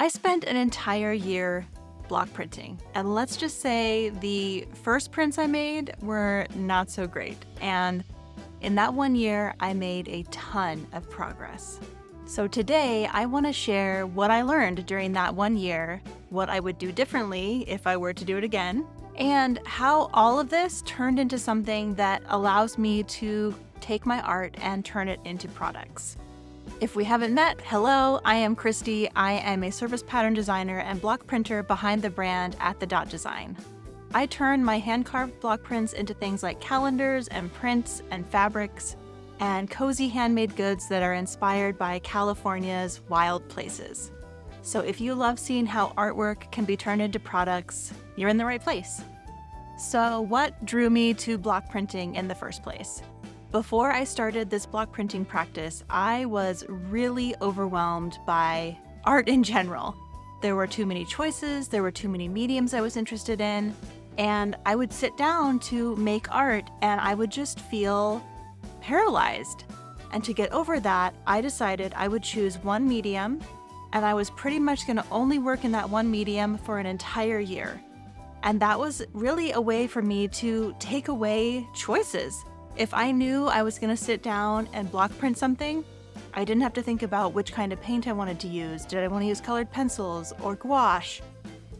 I spent an entire year block printing, and let's just say the first prints I made were not so great. And in that 1 year, I made a ton of progress. So today, I want to share what I learned during that 1 year, what I would do differently if I were to do it again, and how all of this turned into something that allows me to take my art and turn it into products. If we haven't met, hello, I am Christy. I am a service pattern designer and block printer behind the brand at The Dot Design. I turn my hand-carved block prints into things like calendars and prints and fabrics and cozy handmade goods that are inspired by California's wild places. So if you love seeing how artwork can be turned into products, you're in the right place. So what drew me to block printing in the first place? Before I started this block printing practice, I was really overwhelmed by art in general. There were too many choices, there were too many mediums I was interested in, and I would sit down to make art and I would just feel paralyzed. And to get over that, I decided I would choose one medium, and I was pretty much going to only work in that one medium for an entire year. And that was really a way for me to take away choices. If I knew I was going to sit down and block print something, I didn't have to think about which kind of paint I wanted to use. Did I want to use colored pencils or gouache?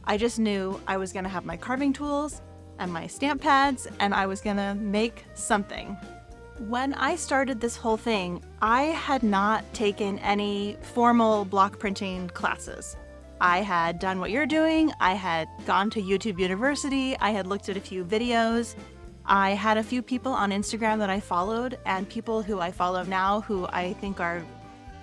I just knew I was going to have my carving tools and my stamp pads, and I was going to make something. When I started this whole thing, I had not taken any formal block printing classes. I had done what you're doing. I had gone to YouTube University. I had looked at a few videos. I had a few people on Instagram that I followed, and people who I follow now who I think are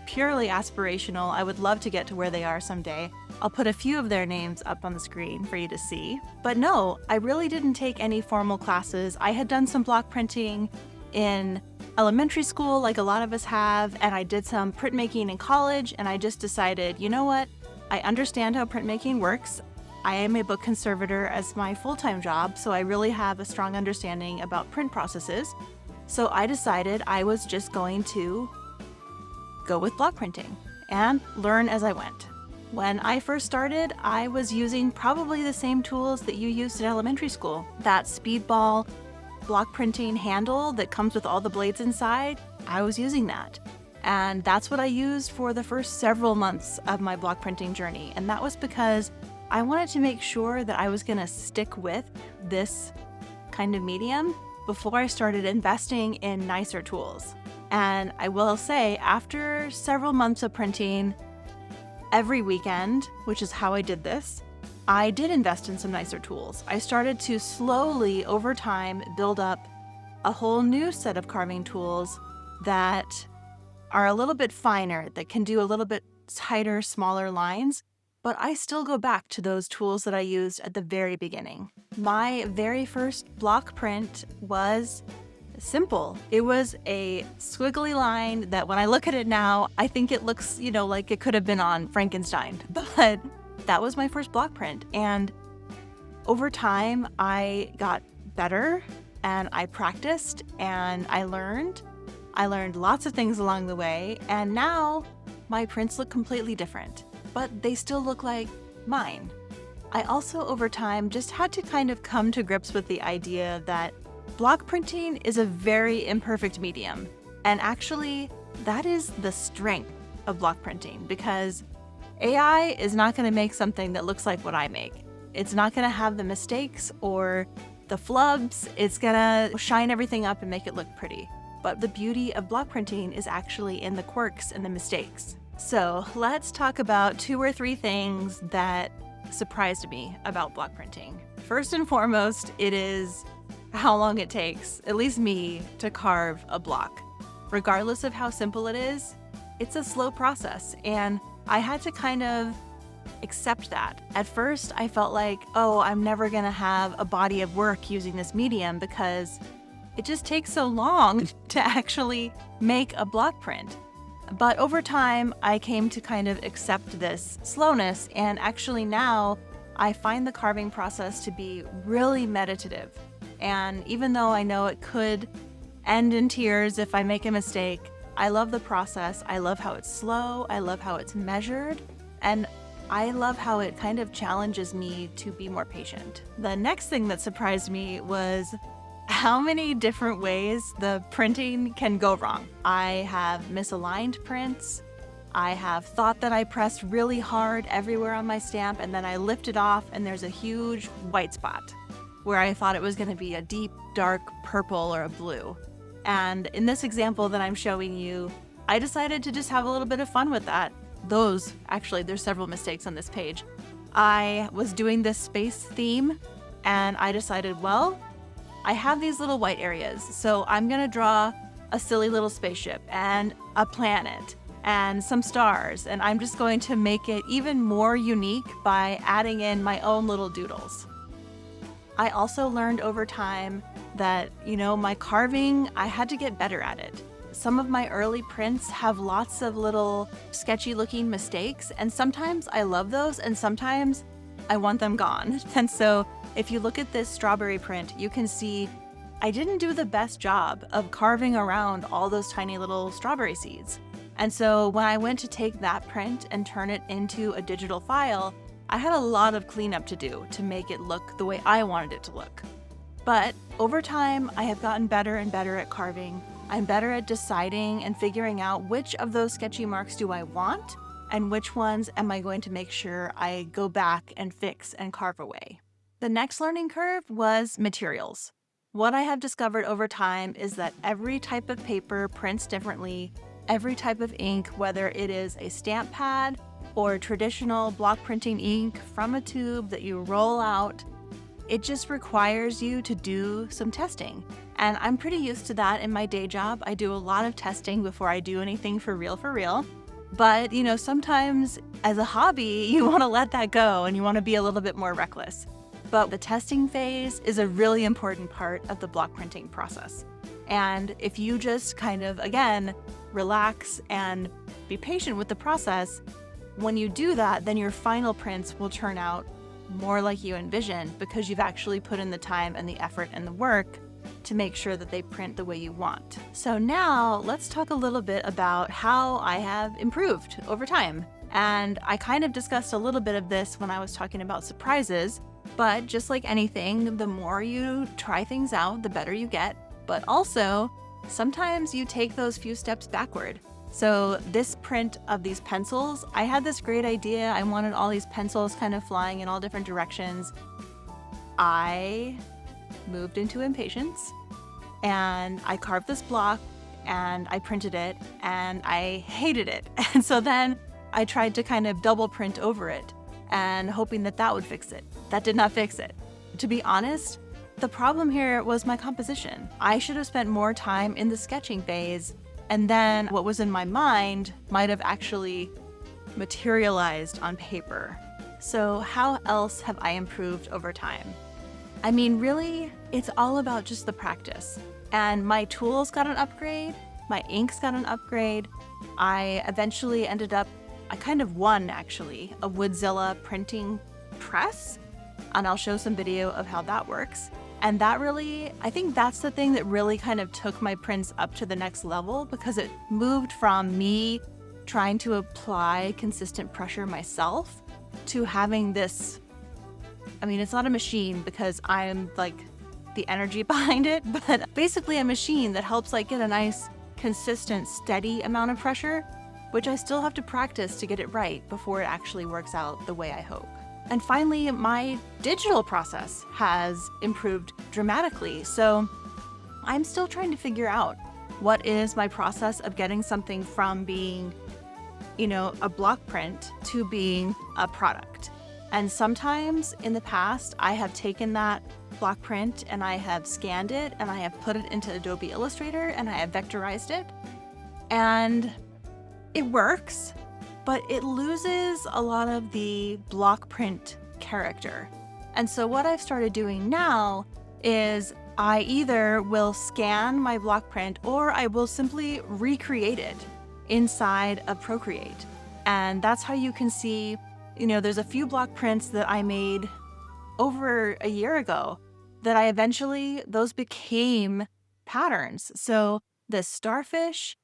purely aspirational. I would love to get to where they are someday. I'll put a few of their names up on the screen for you to see. But no, I really didn't take any formal classes. I had done some block printing in elementary school, like a lot of us have, and I did some printmaking in college, and I just decided, you know what? I understand how printmaking works. I am a book conservator as my full-time job, so I really have a strong understanding about print processes. So I decided I was just going to go with block printing and learn as I went. When I first started, I was using probably the same tools that you used in elementary school. That speedball block printing handle that comes with all the blades inside, I was using that. And that's what I used for the first several months of my block printing journey. And that was because I wanted to make sure that I was going to stick with this kind of medium before I started investing in nicer tools. And I will say, after several months of printing every weekend, which is how I did this, I did invest in some nicer tools. I started to slowly, over time, build up a whole new set of carving tools that are a little bit finer, that can do a little bit tighter, smaller lines. But I still go back to those tools that I used at the very beginning. My very first block print was simple. It was a squiggly line that when I look at it now, I think it looks, like it could have been on Frankenstein. But that was my first block print. And over time, I got better and I practiced and I learned. I learned lots of things along the way. And now my prints look completely different, but they still look like mine. I also, over time, just had to kind of come to grips with the idea that block printing is a very imperfect medium. And actually, that is the strength of block printing, because AI is not going to make something that looks like what I make. It's not going to have the mistakes or the flubs. It's going to shine everything up and make it look pretty. But the beauty of block printing is actually in the quirks and the mistakes. So let's talk about 2 or 3 things that surprised me about block printing. First and foremost, it is how long it takes, at least me, to carve a block. Regardless of how simple it is, it's a slow process, and I had to kind of accept that. At first, I felt like, I'm never gonna have a body of work using this medium because it just takes so long to actually make a block print. But over time, I came to kind of accept this slowness, and actually now I find the carving process to be really meditative. And even though I know it could end in tears if I make a mistake, I love the process. I love how it's slow. I love how it's measured. And I love how it kind of challenges me to be more patient. The next thing that surprised me was how many different ways the printing can go wrong. I have misaligned prints. I have thought that I pressed really hard everywhere on my stamp and then I lift it off and there's a huge white spot where I thought it was going to be a deep, dark purple or a blue. And in this example that I'm showing you, I decided to just have a little bit of fun with that. There's several mistakes on this page. I was doing this space theme and I decided, well, I have these little white areas, so I'm gonna draw a silly little spaceship and a planet and some stars, and I'm just going to make it even more unique by adding in my own little doodles. I also learned over time that, my carving, I had to get better at it. Some of my early prints have lots of little sketchy looking mistakes, and sometimes I love those and sometimes I want them gone. And so if you look at this strawberry print, you can see I didn't do the best job of carving around all those tiny little strawberry seeds. And so when I went to take that print and turn it into a digital file, I had a lot of cleanup to do to make it look the way I wanted it to look. But over time, I have gotten better and better at carving. I'm better at deciding and figuring out which of those sketchy marks do I want and which ones am I going to make sure I go back and fix and carve away. The next learning curve was materials. What I have discovered over time is that every type of paper prints differently. Every type of ink, whether it is a stamp pad or traditional block printing ink from a tube that you roll out, it just requires you to do some testing. And I'm pretty used to that in my day job. I do a lot of testing before I do anything for real. But, sometimes as a hobby, you want to let that go and you want to be a little bit more reckless. But the testing phase is a really important part of the block printing process. And if you just kind of, again, relax and be patient with the process, when you do that, then your final prints will turn out more like you envisioned because you've actually put in the time and the effort and the work to make sure that they print the way you want. So now let's talk a little bit about how I have improved over time. And I kind of discussed a little bit of this when I was talking about surprises, but just like anything, the more you try things out, the better you get. But also, sometimes you take those few steps backward. So this print of these pencils, I had this great idea. I wanted all these pencils kind of flying in all different directions. I moved into impatience and I carved this block and I printed it and I hated it. And so then I tried to kind of double print over it and hoping that that would fix it. That did not fix it. To be honest, the problem here was my composition. I should have spent more time in the sketching phase, and then what was in my mind might have actually materialized on paper. So how else have I improved over time? I mean, really, it's all about just the practice. And my tools got an upgrade, my inks got an upgrade. I eventually I kind of won actually, a Woodzilla printing press, and I'll show some video of how that works. And that really, I think that's the thing that really kind of took my prints up to the next level because it moved from me trying to apply consistent pressure myself to having this, it's not a machine because I'm like the energy behind it, but basically a machine that helps get a nice, consistent, steady amount of pressure, which I still have to practice to get it right before it actually works out the way I hope. And finally, my digital process has improved dramatically. So I'm still trying to figure out what is my process of getting something from being, a block print to being a product. And sometimes in the past, I have taken that block print and I have scanned it and I have put it into Adobe Illustrator and I have vectorized it. And it works, but it loses a lot of the block print character. And so what I've started doing now is I either will scan my block print or I will simply recreate it inside of Procreate. And that's how you can see, there's a few block prints that I made over a year ago that those became patterns. So the starfish,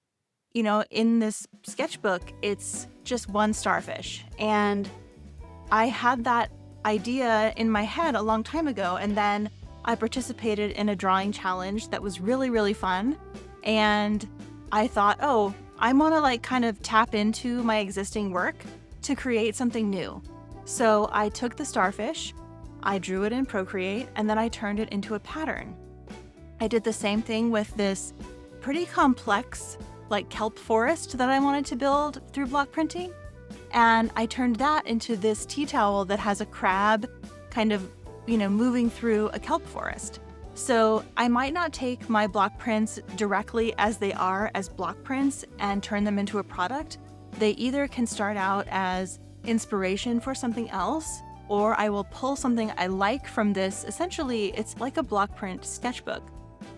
in this sketchbook, it's just one starfish. And I had that idea in my head a long time ago, and then I participated in a drawing challenge that was really, really fun. And I thought, oh, I want to like kind of tap into my existing work to create something new. So I took the starfish, I drew it in Procreate, and then I turned it into a pattern. I did the same thing with this pretty complex like kelp forest that I wanted to build through block printing. And I turned that into this tea towel that has a crab kind of, moving through a kelp forest. So I might not take my block prints directly as they are as block prints and turn them into a product. They either can start out as inspiration for something else, or I will pull something I like from this. Essentially, it's like a block print sketchbook.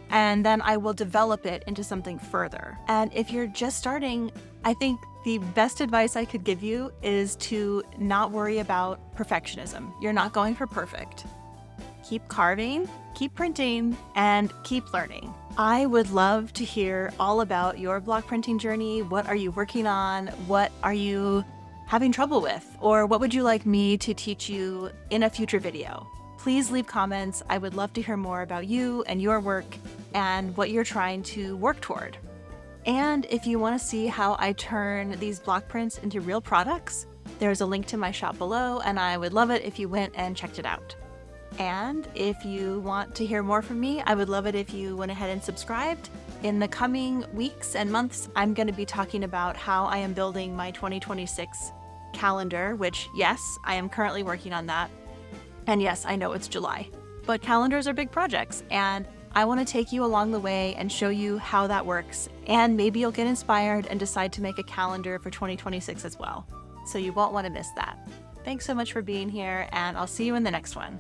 And then I will develop it into something further. And if you're just starting, I think the best advice I could give you is to not worry about perfectionism. You're not going for perfect. Keep carving, keep printing, and keep learning. I would love to hear all about your block printing journey. What are you working on? What are you having trouble with? Or what would you like me to teach you in a future video? Please leave comments. I would love to hear more about you and your work and what you're trying to work toward. And if you want to see how I turn these block prints into real products, there's a link to my shop below, and I would love it if you went and checked it out. And if you want to hear more from me, I would love it if you went ahead and subscribed. In the coming weeks and months, I'm going to be talking about how I am building my 2026 calendar, which, yes, I am currently working on that. And yes, I know it's July, but calendars are big projects, and I want to take you along the way and show you how that works. And maybe you'll get inspired and decide to make a calendar for 2026 as well. So you won't want to miss that. Thanks so much for being here, and I'll see you in the next one.